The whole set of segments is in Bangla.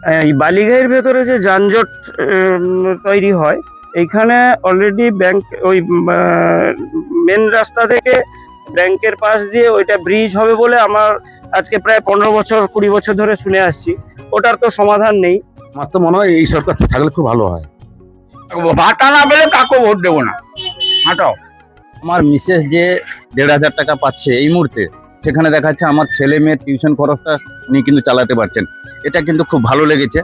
এই বালিঘাইয়ের ভেতরে যে যানজট তৈরি হয়, এইখানে অলরেডি ব্যাংক ওই মেন রাস্তা থেকে ব্যাংকের পাশ দিয়ে ওইটা ব্রিজ হবে বলে আমার আজকে প্রায় 15 বছর 20 বছর ধরে শুনে আসছি। ওটার তো সমাধান নেই। আমার তো মনে হয় এই সরকার থাকলে খুব ভালো হয়। ভাতা না পেলে কাকে ভোট দেবো না, হাঁটাও। আমার মিসেস যে 1,500 টাকা পাচ্ছে এই মুহূর্তে, সেখানে দেখা যাচ্ছে আমার ছেলে মেয়ের টিউশন খরচটা উনি কিন্তু চালাতে পারছেন। এটা কিন্তু খুব ভালো লেগেছে।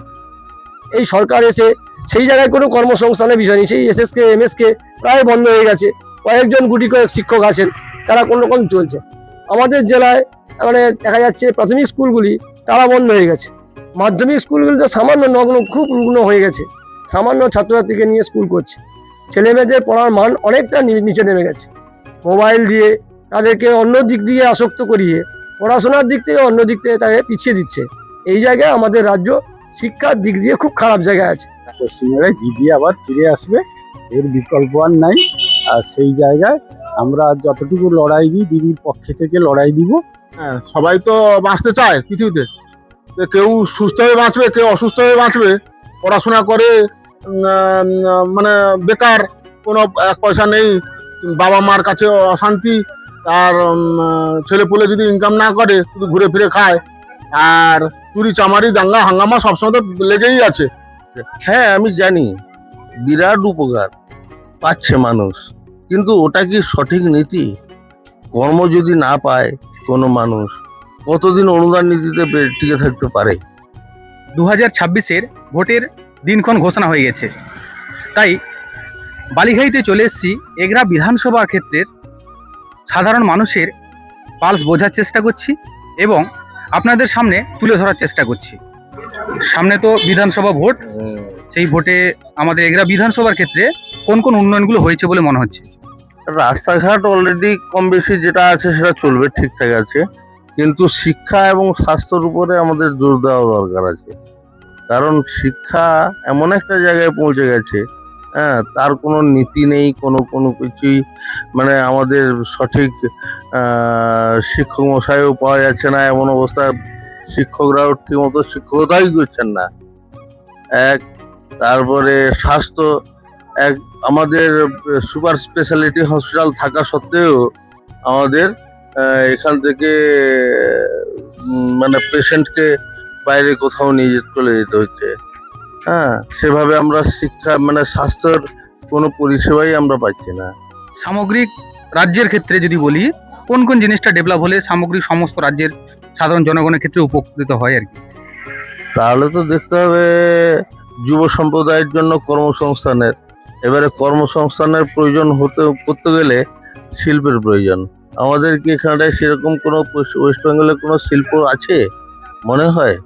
এই সরকার এসে সেই জায়গায় কোনো কর্মসংস্থানের বিষয় নেই। সেই এসএসকে এমএসকে প্রায় বন্ধ হয়ে গেছে। কয়েকজন গুটি কয়েক শিক্ষক আছেন, তারা কোনো রকম চলছে। আমাদের জেলায় মানে দেখা যাচ্ছে প্রাথমিক স্কুলগুলি তারা বন্ধ হয়ে গেছে। মাধ্যমিক স্কুলগুলি তো সামান্য নগ্ন, খুব রুগ্ন হয়ে গেছে। সামান্য ছাত্রছাত্রীকে নিয়ে স্কুল করছে। ছেলেমেয়েদের পড়ার মান অনেকটা নিচে নেমে গেছে। মোবাইল দিয়ে তাদেরকে অন্য দিক দিয়ে আসক্ত করিয়ে পড়াশোনার দিক থেকে অন্য দিক থেকে তাকে পিছিয়ে দিচ্ছে। এই জায়গায় আমাদের রাজ্য শিক্ষার দিক দিয়ে খুব খারাপ জায়গায় আছে। পশ্চিমবঙ্গে দিদি আবার ফিরে আসবে, এর বিকল্প আর নাই। আর সেই জায়গায় আমরা যতটুকু লড়াই দিই দিদির পক্ষে থেকে লড়াই দিব। হ্যাঁ, সবাই তো বাঁচতে চায় পৃথিবীতে। কেউ সুস্থ হয়ে বাঁচবে, কেউ অসুস্থ হয়ে বাঁচবে। পড়াশোনা করে মানে বেকার, কোনো এক পয়সা নেই, বাবা মার কাছে অশান্তি, তার ছেলেপুলে যদি ইনকাম না করে শুধু ঘুরে ফিরে খায়, আর চুরি চামারি দাঙ্গা হাঙ্গামা সবসময় তো লেগেই আছে। হ্যাঁ, আমি জানি বিরাট উপকার পাচ্ছে মানুষ, কিন্তু ওটা কি সঠিক নীতি? কর্ম যদি না পায় কোনো মানুষ, কতদিন অনুদান নীতিতে টিকে থাকতে পারে? 2026-এর ভোটের দিনক্ষণ ঘোষণা হয়ে গেছে, তাই বালিঘাইতে চলে এসেছি। এগরা বিধানসভা ক্ষেত্রের সাধারণ মানুষের পালস বোঝার চেষ্টা করছি এবং আপনাদের সামনে তুলে ধরার চেষ্টা করছি। সামনে তো বিধানসভা ভোট, সেই ভোটে আমাদের এগরা বিধানসভার ক্ষেত্রে কোন কোন উন্নয়নগুলো হয়েছে বলে মনে হচ্ছে? রাস্তাঘাট অলরেডি কম বেশি যেটা আছে সেটা চলবে, ঠিকঠাক আছে, কিন্তু শিক্ষা এবং স্বাস্থ্যের উপরে আমাদের জোর দেওয়া দরকার আছে। কারণ শিক্ষা এমন একটা জায়গায় পৌঁছে গেছে, হ্যাঁ, তার কোনো নীতি নেই, কোনো কিছুই, মানে আমাদের সঠিক শিক্ষক মশাইও পাওয়া যাচ্ছে না। এমন অবস্থা, শিক্ষকরাও ঠিকমতো শিক্ষকতাই করছেন না। তারপরে স্বাস্থ্য, আমাদের সুপার স্পেশালিটি হসপিটাল থাকা সত্ত্বেও আমাদের এখান থেকে মানে পেশেন্টকে বাইরে কোথাও নিয়ে চলে যেতে হচ্ছে। হ্যাঁ, সেভাবে আমরা শিক্ষা মানে স্বাস্থ্যের কোনো পরিষেবাই আমরা পাচ্ছি না। সামগ্রিক রাজ্যের ক্ষেত্রে যদি বলি, কোন কোন জিনিসটা ডেভেলপ হলে সামগ্রিক সমস্ত রাজ্যের সাধারণ জনগণের ক্ষেত্রে উপকৃত হয় আর কি? তাহলে তো দেখতে হবে যুব সম্প্রদায়ের জন্য কর্মসংস্থানের। এবারে কর্মসংস্থানের প্রয়োজন করতে গেলে শিল্পের প্রয়োজন। আমাদের কি এখানে সেরকম কোনো ওয়েস্ট বেঙ্গলে কোনো শিল্প আছে মনে হয়?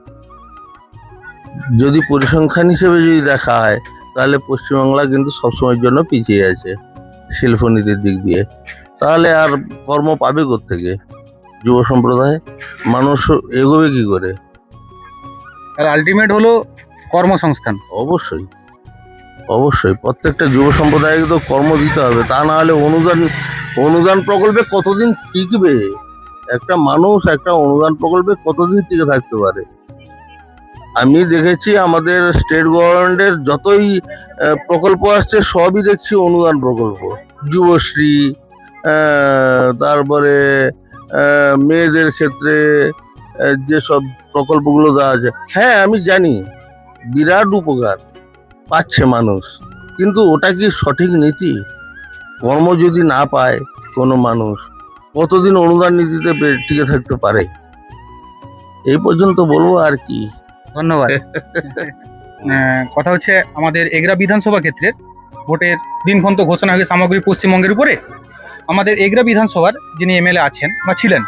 যদি পরিসংখ্যান হিসেবে যদি দেখা হয়, তাহলে পশ্চিমবাংলা কিন্তু সবসময়ের জন্য পিছিয়ে আছে শিল্পনীতির দিক দিয়ে। তাহলে আর কর্ম পাবে কোত্থেকে যুব সম্প্রদায়? মানুষ এগোবে কি করে? আর আলটিমেট হলো কর্মসংস্থান। অবশ্যই অবশ্যই প্রত্যেকটা যুব সম্প্রদায়কে তো কর্ম দিতে হবে, তা না হলে অনুদান প্রকল্পে কতদিন টিকবে একটা মানুষ? একটা অনুদান প্রকল্পে কতদিন টিকে থাকতে পারে? আমি দেখেছি আমাদের স্টেট গভর্নমেন্টের যতই প্রকল্প আসছে সবই দেখছি অনুদান প্রকল্প। যুবশ্রী, তারপরে মেয়েদের ক্ষেত্রে যেসব প্রকল্পগুলো দেওয়া আছে, হ্যাঁ আমি জানি বিরাট উপকার পাচ্ছে মানুষ, কিন্তু ওটা কি সঠিক নীতি? কর্ম যদি না পায় কোনো মানুষ, কতদিন অনুদান নীতিতে টিকে থাকতে পারে? এই পর্যন্ত বলবো আর কি। ধন্যবাদ। কথা হচ্ছে আমাদের এগরা বিধানসভা ক্ষেত্রে ভোটের দিনক্ষণ তো ঘোষণা হয়েছে সামগ্রিক পশ্চিমবঙ্গের উপরে। আমাদের এগরা বিধানসভার যিনি এমএলএ আছেন বা ছিলেন,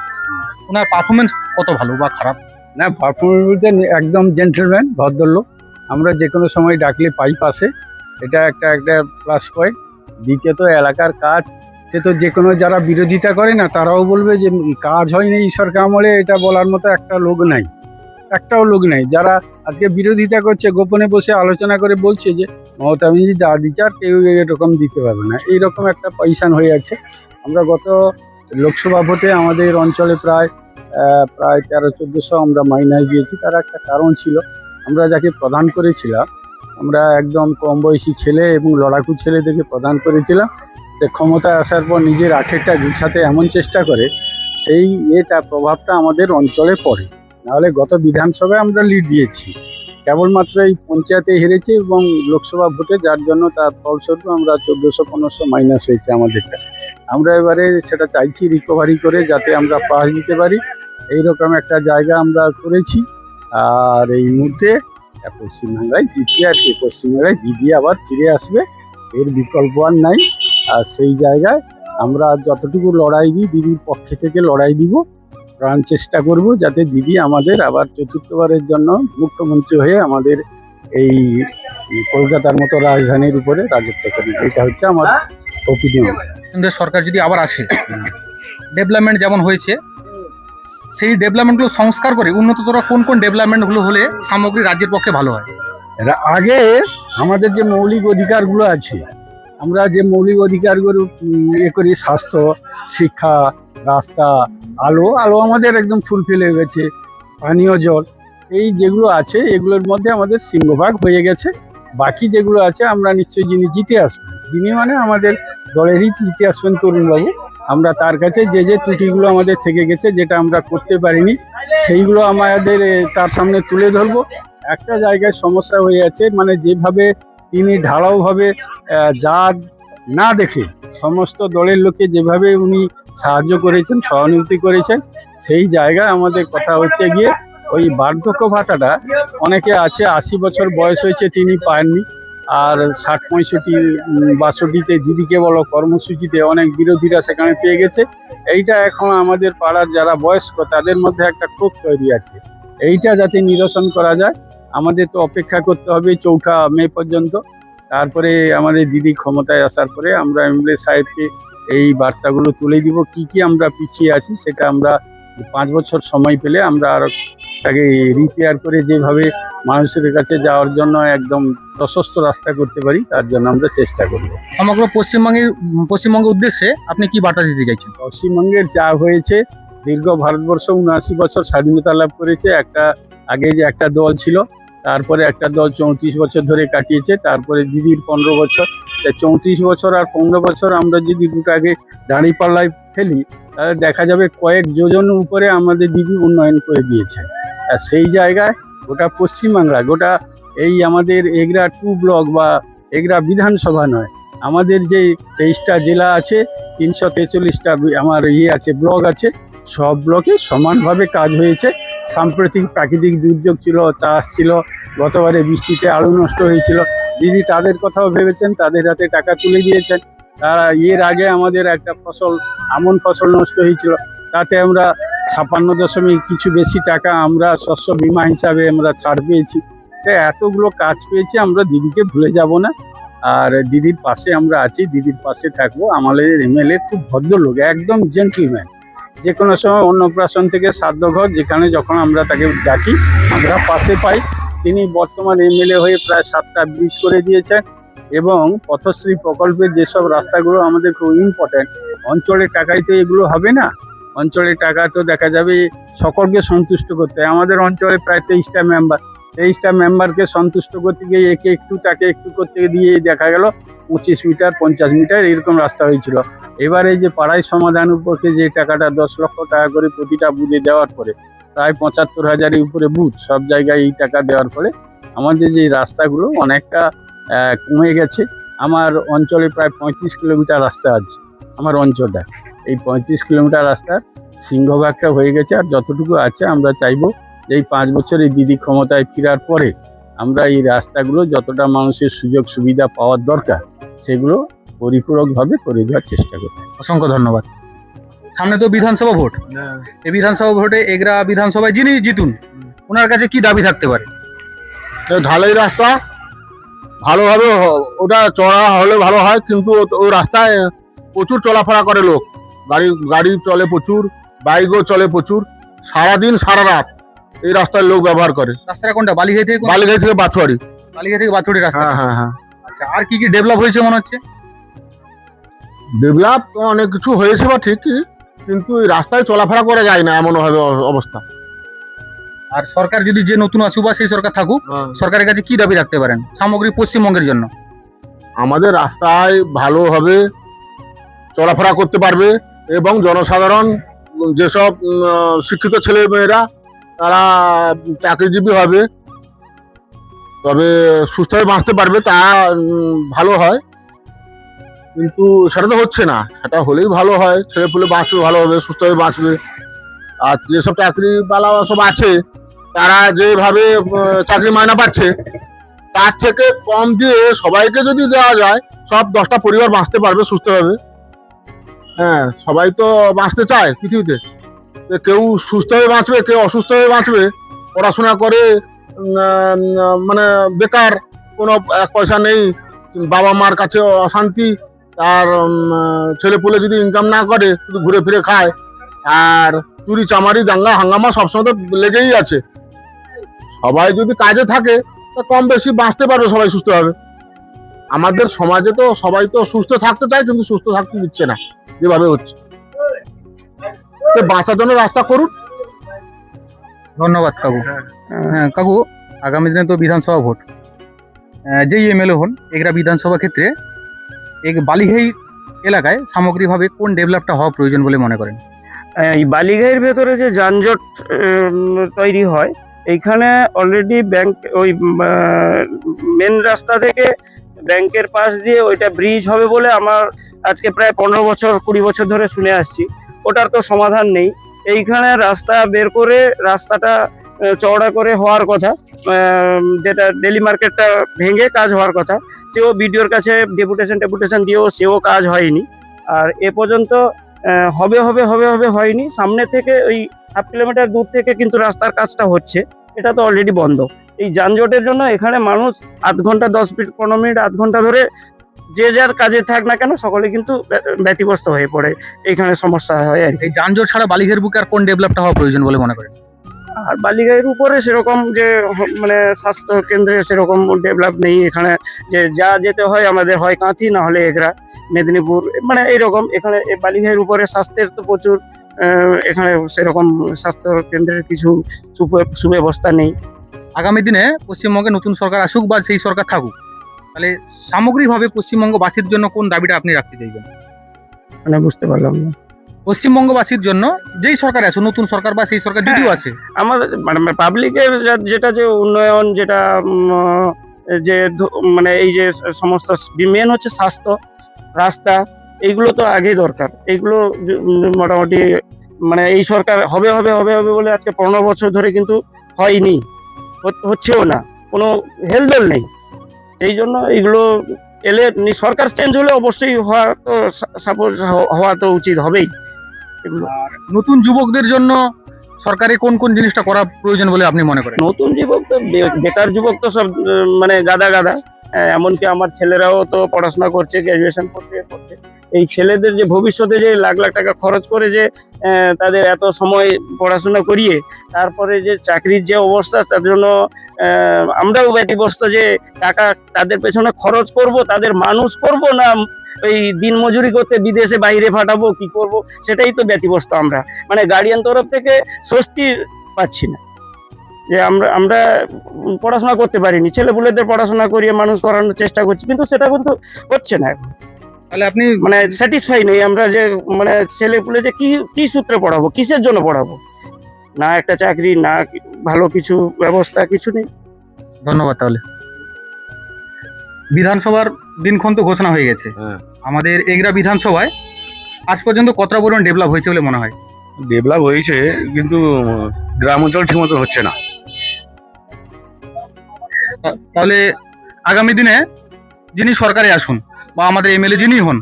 ওনার পারফরমেন্স কত ভালো বা খারাপ? না, পারফরমেন্স বলতে একদম জেন্টলম্যান, ভদ্রলোক। আমরা যে কোনো সময় ডাকলে পাই পাশে, এটা একটা প্লাস পয়েন্ট। দ্বিতীয়ত এলাকার কাজ, সে তো যে কোনো যারা বিরোধিতা করে না তারাও বলবে যে কাজ হয়নি এই সরকার আমলে, এটা বলার মতো একটাও লোক নাই। যারা আজকে বিরোধিতা করছে গোপনে বসে আলোচনা করে বলছে যে মমতা ব্যানার্জি যা দিচ্ছে আর কেউ এরকম দিতে পারবে না, এইরকম একটা পজিশন হয়ে আছে। আমরা গত লোকসভা ভোটে আমাদের অঞ্চলে প্রায় 1300-1400 আমরা মাইনাস দিয়েছি। তার একটা কারণ ছিল, আমরা যাকে প্রদান করেছিলাম, আমরা একদম কম বয়সী ছেলে এবং লড়াকু ছেলে থেকে প্রদান করেছিলাম। সে ক্ষমতায় আসার পর নিজের আখেরটা গুছাতে এমন চেষ্টা করে, সেই প্রভাবটা আমাদের অঞ্চলে পড়ে। নাহলে গত বিধানসভায় আমরা লিড দিয়েছি, কেবলমাত্র এই পঞ্চায়েতে হেরেছে এবং লোকসভা ভোটে, যার জন্য তার ফলস্বরূপ আমরা 1400-1500 মাইনাস হয়েছে আমাদেরটা। আমরা এবারে সেটা চাইছি রিকভারি করে যাতে আমরা পাস দিতে পারি, এইরকম একটা জায়গা আমরা করেছি। আর এই মুহূর্তে পশ্চিমবাংলায় জিতি আর কি, পশ্চিমবাংলায় দিদি আবার ফিরে আসবে, এর বিকল্প আর নাই। আর সেই জায়গায় আমরা যতটুকু লড়াই দিই, দিদির পক্ষে থেকে লড়াই দিব, প্রাণ চেষ্টা করব যাতে দিদি আমাদের আবার চতুর্থবারের জন্য মুখ্যমন্ত্রী হয়ে আমাদের এই কলকাতার মতো রাজধানীর উপরে রাজত্ব করে। এটা হচ্ছে আমার ওপিনিয়ন। কেন্দ্রের সরকার যদি আবার আসে, ডেভেলপমেন্ট যেমন হয়েছে সেই ডেভেলপমেন্টগুলো সংস্কার করে উন্নততর কোন কোন ডেভেলপমেন্টগুলো হলে সামগ্রিক রাজ্যের পক্ষে ভালো হয়? আগে আমাদের যে মৌলিক অধিকারগুলো আছে, আমরা যে মৌলিক অধিকারগুলো করি, স্বাস্থ্য, শিক্ষা, রাস্তা, আলো আমাদের একদম ফুলফিল হয়ে গেছে, পানীয় জল, এই যেগুলো আছে এগুলোর মধ্যে আমাদের সিংহভাগ হয়ে গেছে। বাকি যেগুলো আছে আমরা নিশ্চয়ই যিনি জিতে আসবেন, যিনি মানে আমাদের দলেরই জিতে আসবেন তরুণবাবু, আমরা তার কাছে যে ত্রুটিগুলো আমাদের থেকে গেছে, যেটা আমরা করতে পারিনি, সেইগুলো আমাদের তার সামনে তুলে ধরবো। একটা জায়গায় সমস্যা হয়ে আছে, মানে যেভাবে তিনি ঢালাওভাবে জাত না দেখে সমস্ত দলের লোকে যেভাবে উনি সাহায্য করেছেন, সহানুভূতি করেছেন, সেই জায়গায় আমাদের কথা হচ্ছে গিয়ে ওই বার্ধক্য ভাতাটা অনেকে আছে 80 বছর বয়স হয়েছে তিনি পাননি, আর 60, 65, 62-তে দিদিকে বলো কর্মসূচিতে অনেক বিরোধীরা সেখানে পেয়ে গেছে। এইটা এখন আমাদের পাড়ার যারা বয়স্ক তাদের মধ্যে একটা ক্ষোভ তৈরি আছে, এইটা যাতে নিরসন করা যায়। আমাদের তো অপেক্ষা করতে হবে 4 মে পর্যন্ত, তারপরে আমাদের দিদি ক্ষমতায় আসার পরে আমরা এমএলএ সাহেবকে এই বার্তাগুলো তুলে দিব, কি আমরা পিছিয়ে আছি সেটা আমরা 5 বছর সময় পেলে আমরা আরো তাকে রিপেয়ার করে যেভাবে মানুষের কাছে যাওয়ার জন্য একদম প্রশস্ত রাস্তা করতে পারি, তার জন্য আমরা চেষ্টা করব। সমগ্র পশ্চিমবঙ্গের উদ্দেশ্যে আপনি কি বার্তা দিতে চাইছেন? পশ্চিমবঙ্গের যা হয়েছে, দীর্ঘ ভারতবর্ষ 79 বছর স্বাধীনতা লাভ করেছে, আগে যে একটা দল ছিল, তারপরে একটা দল 34 বছর ধরে কাটিয়েছে, তারপরে দিদির 15 বছর, 34 বছর আর 15 বছর আমরা যদি দুটাকে দাঁড়িপাল্লায় ফেলি, তাহলে দেখা যাবে কয়েক যোজন উপরে আমাদের দিদি উন্নয়ন করে দিয়েছেন। আর সেই জায়গায় গোটা পশ্চিমবাংলা, গোটা এই আমাদের এগরা 2 ব্লক বা এগরা বিধানসভা নয়, আমাদের যে 23টা জেলা আছে, 343টা আমার আছে ব্লক আছে, সব ব্লকে সমানভাবে কাজ হয়েছে। সাম্প্রতিক প্রাকৃতিক দুর্যোগ ছিল, চাষ ছিল, গতবারে বৃষ্টিতে আলু নষ্ট হয়েছিল, দিদি তাদের কথাও ভেবেছেন, তাদের হাতে টাকা তুলে দিয়েছেন। তারা এর আগে আমাদের একটা আমন ফসল নষ্ট হয়েছিল, তাতে আমরা 56 কিছু বেশি টাকা আমরা শস্য বীমা হিসাবে আমরা ছাড় পেয়েছি। তাই এতগুলো কাজ পেয়েছি, আমরা দিদিকে ভুলে যাব না, আর দিদির পাশে আমরা আছি, দিদির পাশে থাকবো। আমাদের এমএলএ খুব ভদ্রলোক, একদম জেন্টলম্যান, যে কোনো সময় অন্নপ্রাশন থেকে শ্রাদ্ধঘর যেখানে যখন আমরা তাকে ডাকি আমরা পাশে পাই। তিনি বর্তমান এমএলএ হয়ে প্রায় 7টা ব্রিজ করে দিয়েছেন, এবং পথশ্রী প্রকল্পের যেসব রাস্তাগুলো আমাদের খুব ইম্পর্টেন্ট, অঞ্চলের টাকায় তো এগুলো হবে না, অঞ্চলের টাকা তো দেখা যাবে সকলকে সন্তুষ্ট করতে হয়। আমাদের অঞ্চলে প্রায় 23টা মেম্বারকে সন্তুষ্ট করতে গিয়ে একে একটু তাকে একটু করতে দিয়ে দেখা গেল 25 মিটার 50 মিটার এরকম রাস্তা হয়েছিল। এবারে যে পাড়ায় সমাধান উপরকে যে টাকাটা 10 লক্ষ টাকা করে প্রতিটা বুথে দেওয়ার পরে, প্রায় 75,000-এর উপরে বুথ, সব জায়গায় এই টাকা দেওয়ার পরে আমাদের যে রাস্তাগুলো অনেকটা কমে গেছে। আমার অঞ্চলে প্রায় 35 কিলোমিটার রাস্তা আছে, আমার অঞ্চলটা এই 35 কিলোমিটার রাস্তার সিংহভাগটা হয়ে গেছে। আর যতটুকু আছে আমরা চাইবো যে এই 5 বছরের দিদি ক্ষমতায় ফেরার পরে আমরা এই রাস্তাগুলো যতটা মানুষের সুযোগ সুবিধা পাওয়ার দরকার সেগুলো পরিপূরকভাবে করে দেওয়ার চেষ্টা করি। অসংখ্য ধন্যবাদ। সামনে তো বিধানসভা ভোট, এই বিধানসভা ভোটে এগরা বিধানসভায় যিনি জিতুন, ওনার কাছে কি দাবি থাকতে পারে? ঢালাই রাস্তা ভালোভাবে ওটা চড়া হলে ভালো হয়, কিন্তু ওই রাস্তায় প্রচুর চলাফেরা করে লোক, গাড়ি চলে প্রচুর, বাইকও চলে প্রচুর, সারাদিন সারা রাত এই রাস্তায় লোক ব্যবহার করে। রাস্তাটা কোনটা? বালিঘাই থেকে বাথুয়ারি। বালিঘাই থেকে বাথুয়ারি রাস্তা। হ্যাঁ। আচ্ছা, আর কি ডেভেলপ হয়েছে মনে হচ্ছে? ডেভেলপ তো অনেক কিছু হয়েছে বা ঠিকই, কিন্তু এই রাস্তায় চলাফেরা করা যায় না, এমন ভাবে অবস্থা। আর সরকার যদি যে নতুন আসুক বা সেই সরকার থাকুক, সরকারের কাছে কি দাবি রাখতে পারেন সামগ্রিক পশ্চিমবঙ্গের জন্য? আমাদের রাস্তায় ভালোভাবে চলাফেরা করতে পারবে এবং জনসাধারণ যেসব শিক্ষিত ছেলে মেয়েরা তারা চাকরিজীবী হবে, তবে সুস্থভাবে বাঁচতে পারবে, তা ভালো হয়। কিন্তু সেটা তো হচ্ছে না, সেটা হলেই ভালো হয়, ছেলে পুলে বাঁচবে ভালোভাবে, সুস্থভাবে বাঁচবে। আর যেসব চাকরিওয়ালা সব আছে তারা যেভাবে চাকরি মাইনা পাচ্ছে তার থেকে কম দিয়ে সবাইকে যদি দেওয়া যায়, সব 10টা পরিবার বাঁচতে পারবে সুস্থভাবে। হ্যাঁ, সবাই তো বাঁচতে চায় পৃথিবীতে, যে কেউ সুস্থ হয়ে বাঁচবে, কেউ অসুস্থ হয়ে বাঁচবে, পড়াশোনা করে মানে বেকার, কোনো এক পয়সা নেই, বাবা মার কাছে অশান্তি, তার ছেলে পুলে যদি ইনকাম না করে শুধু ঘুরে ফিরে খায়, আর চুরি চামারি দাঙ্গা হাঙ্গামা সবসময় তো লেগেই আছে। সবাই যদি কাজে থাকে তা কম বেশি বাঁচতে পারবে সবাই সুস্থভাবে। আমাদের সমাজে তো সবাই তো সুস্থ থাকতে চায়, কিন্তু সুস্থ থাকতে দিচ্ছে না যেভাবে হচ্ছে। তো বাঁচার জন্য রাস্তা করুন। ধন্যবাদ কাকু। হ্যাঁ কাকু, আগামী দিনে তো বিধানসভা ভোট, যেই এমএলএ হন এগরা বিধানসভা ক্ষেত্রে এই বালিঘাই এলাকায় সামগ্রিকভাবে কোন ডেভেলপটা হওয়া প্রয়োজন বলে মনে করেন? এই বালিঘাইয়ের ভেতরে যে যানজট তৈরি হয়, এইখানে অলরেডি ব্যাংক ওই মেন রাস্তা থেকে ব্যাংকের পাশ দিয়ে ওইটা ব্রিজ হবে বলে আমার আজকে প্রায় 15 বছর 20 বছর ধরে শুনে আসছি। ওটার তো সমাধান নেই। এইখানে রাস্তা বের করে রাস্তাটা চওড়া করে হওয়ার কথা, যেটা ডেলি মার্কেটটা ভেঙে কাজ হওয়ার কথা, সেও বিডিওর কাছে ডেপুটেশন দিয়েও সেও কাজ হয়নি। আর এ পর্যন্ত হবে হবে হবে হবে হয়নি। সামনে থেকে ওই 1/2 কিলোমিটার দূর থেকে কিন্তু রাস্তার কাজটা হচ্ছে, এটা তো অলরেডি বন্ধ। এই যানজটের জন্য এখানে মানুষ আধ ঘন্টা 10 মিনিট 15 মিনিট আধ ঘন্টা ধরে যে যার কাজে থাক না কেন সকলে কিন্তু ব্যতিব্যস্ত হয়ে পড়ে, এইখানে সমস্যা হয় আর কি। এই যানজট ছাড়া বালিঘাইয়ের বুকে আর কোন ডেভেলপটা হওয়া প্রয়োজন বলে মনে করেন? আর বালিঘাইয়ের উপরে সেরকম যে মানে স্বাস্থ্য কেন্দ্রে সেরকম ডেভেলপ নেই এখানে। যে যা যেতে হয় আমাদের হয় কাঁথি না হলে এগরা, মেদিনীপুর, মানে এইরকম। এখানে এই বালিঘাইয়ের উপরে স্বাস্থ্যের তো প্রচুর এখানে সেরকম স্বাস্থ্য কেন্দ্রের কিছু সুব্যবস্থা নেই। আগামী দিনে পশ্চিমবঙ্গে নতুন সরকার আসুক বা সেই সরকার থাকুক, তাহলে সামগ্রিকভাবে পশ্চিমবঙ্গবাসীর জন্য কোন দাবিটা আপনি রাখতে চাইবেন? মানে বুঝতে পারলাম না। পশ্চিমবঙ্গবাসীর জন্য যেই সরকার আসুক, নতুন সরকার বা সেই সরকার যদিও আছে, আমাদের মানে পাবলিকের যেটা যে উন্নয়ন, যেটা যে মানে এই যে সমস্ত মেন হচ্ছে স্বাস্থ্য, রাস্তা, এইগুলো তো আগেই দরকার। এইগুলো মোটামুটি মানে এই সরকার হবে হবে হবে হবে বলে আজকে 15 বছর ধরে কিন্তু হয়নি, হচ্ছেও না, কোনো হেলদোল নেই। সেই জন্য এইগুলো এলে সরকার চেঞ্জ হলে অবশ্যই হওয়া তো সাপোজ হওয়া তো উচিত হবেই। এগুলো নতুন যুবকদের জন্য সরকারের কোন কোন জিনিসটা করা প্রয়োজন বলে আপনি মনে করেন? নতুন যুবক তো বেকার যুবক তো সব মানে গাদা গাদা। এমনকি আমার ছেলেরাও তো পড়াশোনা করছে, গ্রাজুয়েশন করছে। এই ছেলেদের যে ভবিষ্যতে যে লাখ লাখ টাকা খরচ করে যে তাদের এত সময় পড়াশোনা করিয়ে তারপরে যে চাকরির যে অবস্থা, তার জন্য আমরাও ব্যতিব্যস্ত যে টাকা তাদের পেছনে খরচ করব, তাদের মানুষ করব না ওই দিন মজুরি করতে বিদেশে বাইরে ফাটাবো, কি করব, সেটাই তো ব্যতিব্যস্ত আমরা। মানে গার্ডিয়ান তরফ থেকে স্বস্তি পাচ্ছি না যে আমরা পড়াশোনা করতে পারিনি, ছেলেপুলেদের পড়াশোনা করিয়ে মানুষ করানোর চেষ্টা করছি, কিন্তু সেটা কিন্তু হচ্ছে না এখন। তাহলে আপনি মানে স্যাটিসফাই নেই আমরা যে মানে ছেলেপুলে যে কি সূত্রে পড়াবো, কিসের জন্য পড়াবো, না একটা চাকরি, না ভালো কিছু ব্যবস্থা, কিছু নেই। ধন্যবাদ। তাহলে বিধানসভার দিনক্ষণ তো ঘোষণা হয়ে গেছে। হ্যাঁ। আমাদের এগরা বিধানসভায় আজ পর্যন্ত কতটা পরিমাণ ডেভেলপ হয়েছে বলে মনে হয়? ডেভেলপ হয়েছে, কিন্তু গ্রাম অঞ্চল ঠিক মতো হচ্ছে না। তাহলে আগামী দিনে যিনি সরকারে আসুন বা আমাদের এমএলএ যিনি হন,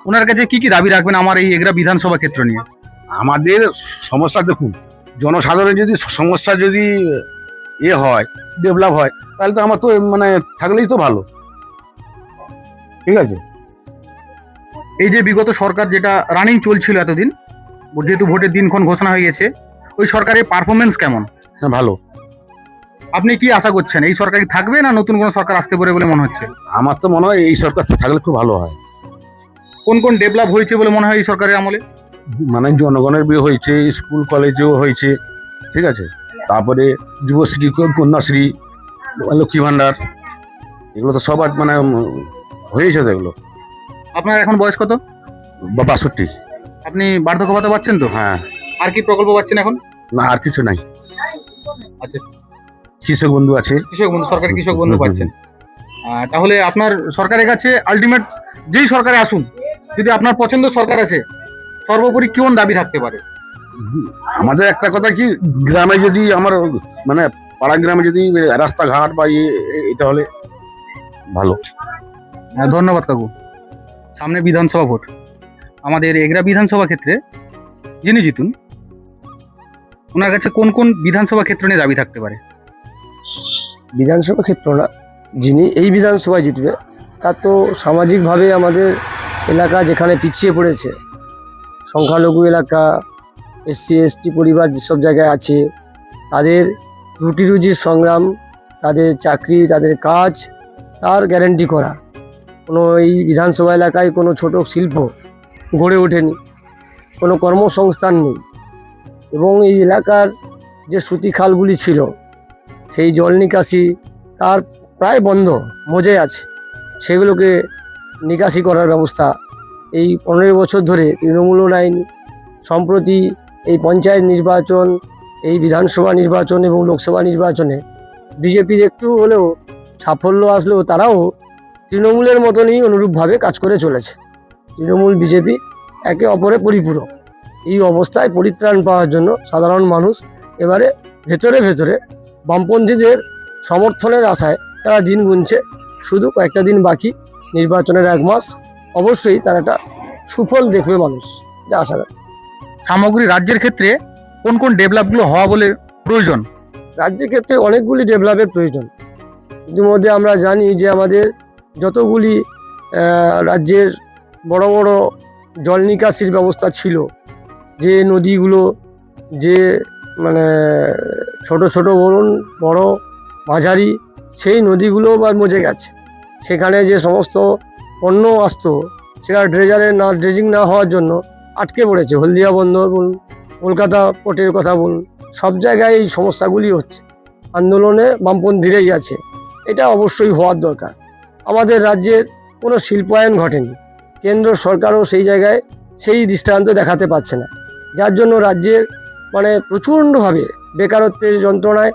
ওনার কাছে কি কি দাবি রাখবেন আমার এই এগরা বিধানসভা ক্ষেত্র নিয়ে? আমাদের সমস্যা দেখুন, জনসাধারণের যদি সমস্যা যদি হয়, ডেভেলপ হয়, তাহলে তো আমার তো মানে থাকলেই তো ভালো। ঠিক আছে। এই যে বিগত সরকার যেটা রানিং চলছিল এতদিন, যেহেতু ভোটের দিনক্ষণ ঘোষণা হয়ে গেছে, ওই সরকারের পারফরমেন্স কেমন? হ্যাঁ, ভালো। আপনি কি আশা করছেন, এই সরকার কি থাকবে না নতুন কোনো সরকার আসতে পারে বলে মনে হচ্ছে? আমার তো মনে হয় এই সরকার থাকলে খুব ভালো হয়। কোন কোন ডেভেলপ হয়েছে বলে মনে হয় এই সরকারের আমলে? মানে জনগণের বিয়ে হয়েছে, স্কুল কলেজেও হয়েছে। ঠিক আছে। তারপরে যুবশ্রী, কন্যাশ্রী, লক্ষ্মী ভাণ্ডার, এগুলো তো সব মানে হয়েছে তো এগুলো। আপনার এখন বয়স কত? 62। আপনি বার্ধক্য ভাতা পাচ্ছেন তো? হ্যাঁ। আর কি প্রকল্প পাচ্ছেন এখন? না, আর কিছু নাই। আচ্ছা, কৃষক বন্ধু আছে। কৃষক বন্ধু, সরকারি কৃষক বন্ধু পাচ্ছেন। তাহলে আপনার সরকারের কাছে আলটিমেট যেই সরকারে আসুন, যদি আপনার পছন্দ সরকার আছে, সর্বোপরি কোন দাবি থাকতে পারে? আমাদের একটা কথা কি, গ্রামে যদি আমার মানে পাড়া গ্রামে যদি রাস্তাঘাট বা এটা হলে ভালো। ধন্যবাদ কাকু। সামনে বিধানসভা ভোট, আমাদের এগরা বিধানসভা ক্ষেত্রে যিনি জিতুন, ওনার কাছে কোন কোন বিধানসভা ক্ষেত্র নিয়ে দাবি থাকতে পারে? বিধানসভা ক্ষেত্র না, যিনি এই বিধানসভায় জিতবে তার তো সামাজিকভাবে আমাদের এলাকা যেখানে পিছিয়ে পড়েছে, সংখ্যালঘু এলাকা, SC ST পরিবার যেসব জায়গায় আছে, তাদের রুটি রুজির সংগ্রাম, তাদের চাকরি, তাদের কাজ, তার গ্যারান্টি করা। কোনো এই বিধানসভা এলাকায় কোনো ছোট শিল্প গড়ে ওঠেনি, কোনো কর্মসংস্থান নেই, এবং এই এলাকার যে সুতিখালগুলি ছিল সেই জল নিকাশি তার প্রায় বন্ধ, মজে আছে। সেগুলোকে নিকাশি করার ব্যবস্থা এই 15 বছর ধরে তৃণমূলও নেয়নি। সম্প্রতি এই পঞ্চায়েত নির্বাচন, এই বিধানসভা নির্বাচন এবং লোকসভা নির্বাচনে বিজেপির একটু হলেও সাফল্য আসলেও তারাও তৃণমূলের মতনই অনুরূপভাবে কাজ করে চলেছে। তৃণমূল বিজেপি একে অপরে পরিপূরক। এই অবস্থায় পরিত্রাণ পাওয়ার জন্য সাধারণ মানুষ এবারে ভেতরে ভেতরে বামপন্থীদের সমর্থনের আশায় তারা দিন গুনছে। শুধু কয়েকটা দিন বাকি, নির্বাচনের 1 মাস, অবশ্যই তার একটা সুফল দেখবে মানুষ, এটা আশা করি। সামগ্রিক রাজ্যের ক্ষেত্রে কোন কোন ডেভেলপগুলো হওয়া বলে প্রয়োজন? রাজ্যের ক্ষেত্রে অনেকগুলি ডেভেলপের প্রয়োজন। ইতিমধ্যে আমরা জানি যে আমাদের যতগুলি রাজ্যের বড় বড় জল নিকাশির ব্যবস্থা ছিল, যে নদীগুলো, যে মানে ছোট ছোট বলুন বড় মাঝারি, সেই নদীগুলো বা মজে গেছে। সেখানে যে সমস্ত পণ্য আসতো সেটা ড্রেজিং না হওয়ার জন্য আটকে পড়েছে। হলদিয়া বন্দর বলুন, কলকাতা পোর্টের কথা বলুন, সব জায়গায় এই সমস্যাগুলি হচ্ছে। আন্দোলনে বামপন্থীরাই আছে, এটা অবশ্যই হওয়ার দরকার। আমাদের রাজ্যের কোনো শিল্পায়ন ঘটেনি, কেন্দ্র সরকারও সেই জায়গায় সেই দৃষ্টান্ত দেখাতে পারছে না, যার জন্য রাজ্যের মানে প্রচণ্ডভাবে বেকারত্বের যন্ত্রণায়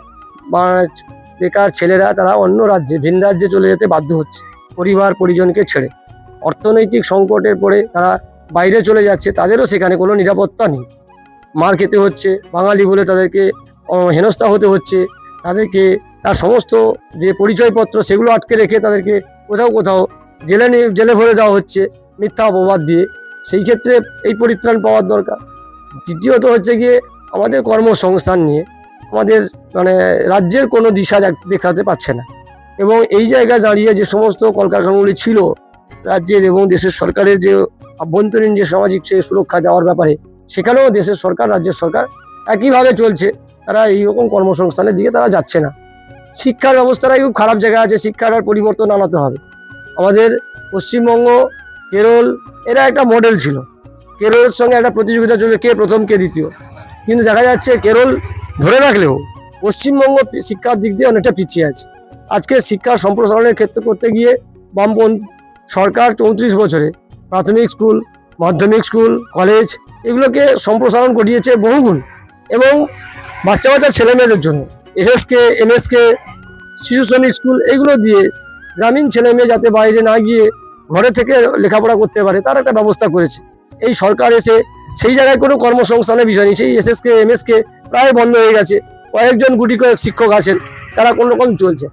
বেকার ছেলেরা তারা অন্য রাজ্যে, ভিন রাজ্যে চলে যেতে বাধ্য হচ্ছে পরিবার পরিজনকে ছেড়ে। অর্থনৈতিক সংকটের পরে তারা বাইরে চলে যাচ্ছে, তাদেরও সেখানে কোনো নিরাপত্তা নেই, মার খেতে হচ্ছে, বাঙালি বলে তাদেরকে হেনস্থা হতে হচ্ছে, তাদেরকে তার সমস্ত যে পরিচয়পত্র সেগুলো আটকে রেখে তাদেরকে কোথাও কোথাও জেলে ভরে দেওয়া হচ্ছে মিথ্যা অপবাদ দিয়ে। সেই ক্ষেত্রে এই পরিত্রাণ পাওয়ার দরকার। দ্বিতীয়ত হচ্ছে গিয়ে আমাদের কর্মসংস্থান নিয়ে আমাদের মানে রাজ্যের কোনো দিশা দেখাতে পারছে না, এবং এই জায়গায় দাঁড়িয়ে যে সমস্ত কলকারখানাগুলি ছিল রাজ্যের এবং দেশের সরকারের যে আভ্যন্তরীণ যে সামাজিক সে সুরক্ষা দেওয়ার ব্যাপারে, সেখানেও দেশের সরকার, রাজ্যের সরকার একইভাবে চলছে। তারা এইরকম কর্মসংস্থানের দিকে তারা যাচ্ছে না। শিক্ষার ব্যবস্থাটাই খুব খারাপ জায়গায় আছে, শিক্ষার পরিবর্তন আনাতে হবে। আমাদের পশ্চিমবঙ্গ, কেরল এরা একটা মডেল ছিল, কেরলের সঙ্গে একটা প্রতিযোগিতা চলবে কে প্রথম কে দ্বিতীয়, কিন্তু দেখা যাচ্ছে কেরল ধরে রাখলেও পশ্চিমবঙ্গ শিক্ষার দিক দিয়ে অনেকটা পিছিয়ে আছে। আজকে শিক্ষা সম্প্রসারণের ক্ষেত্রে করতে গিয়ে বামপন্থী সরকার 34 বছরে প্রাথমিক স্কুল, মাধ্যমিক স্কুল, কলেজ এগুলোকে সম্প্রসারণ ঘটিয়েছে বহুগুণ, এবং বাচ্চা বাচ্চা ছেলেমেয়েদের জন্য SSK, MSK, শিশু শ্রমিক স্কুল এগুলো দিয়ে গ্রামীণ ছেলেমেয়ে যাতে বাইরে না গিয়ে ঘরে থেকে লেখাপড়া করতে পারে তার একটা ব্যবস্থা করেছে এই সরকার এসে। সেই জায়গায় কোনো কর্মসংস্থানের বিষয় নেই, সেই SSK, MSK প্রায় বন্ধ হয়ে গেছে। কয়েকজন গুটি কয়েক শিক্ষক আছেন, তারা কোনো রকম চলছে।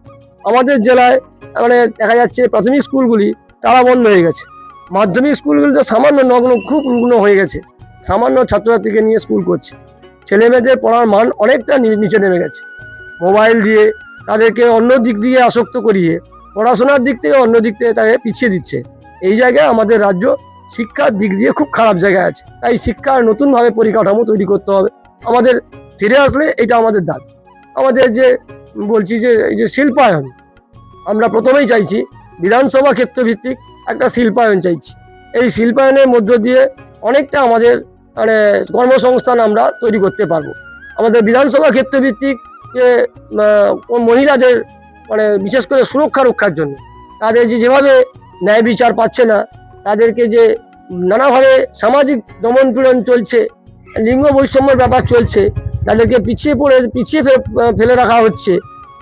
আমাদের জেলায় মানে দেখা যাচ্ছে প্রাথমিক স্কুলগুলি তারা বন্ধ হয়ে গেছে, মাধ্যমিক স্কুলগুলি তো সামান্য নগ্ন, খুব রুগ্ন হয়ে গেছে, সামান্য ছাত্রছাত্রীকে নিয়ে স্কুল করছে। ছেলেমেয়েদের পড়ার মান অনেকটা নিচে নেমে গেছে। মোবাইল দিয়ে তাদেরকে অন্য দিক দিয়ে আসক্ত করিয়ে পড়াশোনার দিক থেকে অন্য দিক থেকে তাকে পিছিয়ে দিচ্ছে। এই জায়গায় আমাদের রাজ্য শিক্ষার দিক দিয়ে খুব খারাপ জায়গায় আছে। তাই শিক্ষার নতুনভাবে পরিকাঠামো তৈরি করতে হবে আমাদের, ফিরে আসলে এটা আমাদের দাবি। আমাদের যে বলছি যে এই যে শিল্পায়ন, আমরা প্রথমেই চাইছি বিধানসভা ক্ষেত্রভিত্তিক একটা শিল্পায়ন চাইছি। এই শিল্পায়নের মধ্য দিয়ে অনেকটা আমাদের মানে কর্মসংস্থান আমরা তৈরি করতে পারবো। আমাদের বিধানসভা ক্ষেত্রভিত্তিক যে মহিলাদের মানে বিশেষ করে সুরক্ষা রক্ষার জন্য তাদের যেভাবে ন্যায় বিচার পাচ্ছে না, তাদেরকে যে নানাভাবে সামাজিক দমন পীড়ন চলছে, লিঙ্গ বৈষম্যের ব্যাপার চলছে, তাদেরকে পিছিয়ে ফেলে রাখা হচ্ছে,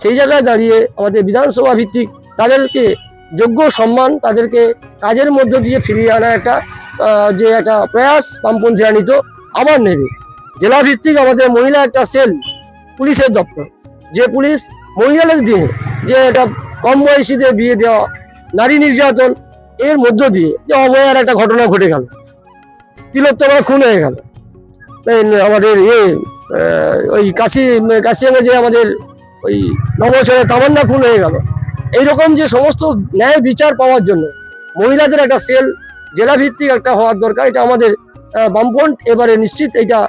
সেই জায়গায় দাঁড়িয়ে আমাদের বিধানসভা ভিত্তিক তাদেরকে যোগ্য সম্মান, তাদেরকে কাজের মধ্য দিয়ে ফিরিয়ে আনার যে একটা প্রয়াস বামপন্থীরা নিত আবার নেবে। জেলা ভিত্তিক আমাদের মহিলা একটা সেল, পুলিশের দপ্তর, যে পুলিশ মহিলাদের দিয়ে যে একটা কম বয়সীদের বিয়ে দেওয়া, নারী নির্যাতন, এর মধ্য দিয়ে যে অবহেলার একটা ঘটনা ঘটে গেল, তিলোত্তমার খুন হয়ে গেল, আমাদের ওই কাশিয়াঙ্গে যে আমাদের ওই নবছরের তামান্না খুন হয়ে গেল, এইরকম যে সমস্ত ন্যায় বিচার পাওয়ার জন্য মহিলাদের একটা সেল জেলা ভিত্তিক একটা হওয়ার দরকার। এটা আমাদের বামফ্রন্ট এবারে নিশ্চিত এটা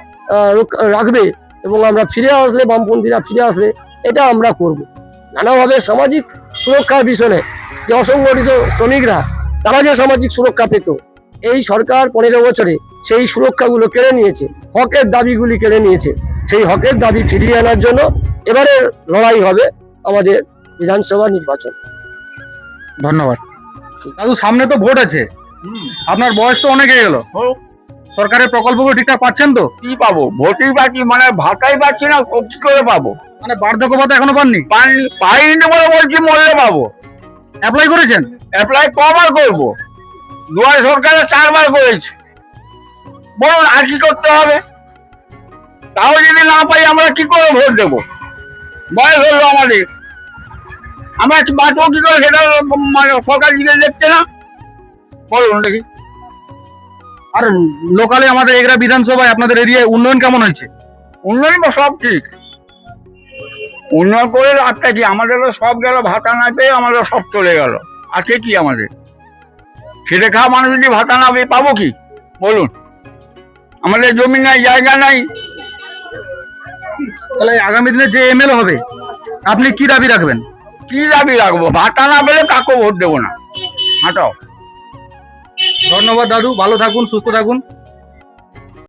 রাখবে, এবং আমরা ফিরে আসলে, বামপন্থীরা ফিরে আসলে এটা আমরা করব। নানাভাবে সামাজিক সুরক্ষার পিছনে যে অসংগঠিত শ্রমিকরা তারা যে সামাজিক সুরক্ষা পেত, এই সরকার 15 বছরে সেই সুরক্ষাগুলো কেড়ে নিয়েছে, হকের দাবিগুলি কেড়ে নিয়েছে। সেই হকের দাবি ফিরিয়ে আনার জন্য এবারে লড়াই হবে আমাদের বিধানসভা নির্বাচন। ধন্যবাদ দাদু। সামনে তো ভোট আছে, আপনার বয়স তো অনেক হয়ে গেল, সরকারের প্রকল্পগুলো ঠিকঠাক পাচ্ছেন তো? কি পাবো? ভোটই পাচ্ছি, মানে ভাতাই পাচ্ছি না, কি করে পাবো? মানে বার্ধক্য ভাতা এখনো পাননি? পাইনি বলে বলছি, মরলে পাবো। অ্যাপ্লাই করেছেন? অ্যাপ্লাই কবার করবো? দুয়ারে সরকারে 4 বার করেছি। বলুন আর কি করতে হবে? তাও যদি না পাই আমরা কি করে ভোট দেবো? বয়স হলো আমাদের, আমরা বাঁচবো কি করে সেটা সরকার দিকে দেখছে না। বলুন দেখি। আর লোকালে আমাদের এগরা বিধানসভায় আপনাদের এরিয়ায় উন্নয়ন কেমন হয়েছে? উন্নয়ন তো সব ঠিক, উন্নয়ন করে লাভটা কি? আমাদেরও সব গেল, ভাতা না পেয়ে আমাদের সব চলে গেল, আছে কি আমাদের? খেটে খাওয়া মানুষ যদি ভাতা না পেয়ে পাবো কি? বলুন, আমাদের জমি নাই, জায়গা নাই। তাহলে আগামী দিনে যে এমএলএ হবে আপনি কি দাবি রাখবেন? কি দাবি রাখবো? ভাতা না পেলে কাকে ভোট দেবো না। হাঁটাও। ধন্যবাদ দাদু, ভালো থাকুন, সুস্থ থাকুন।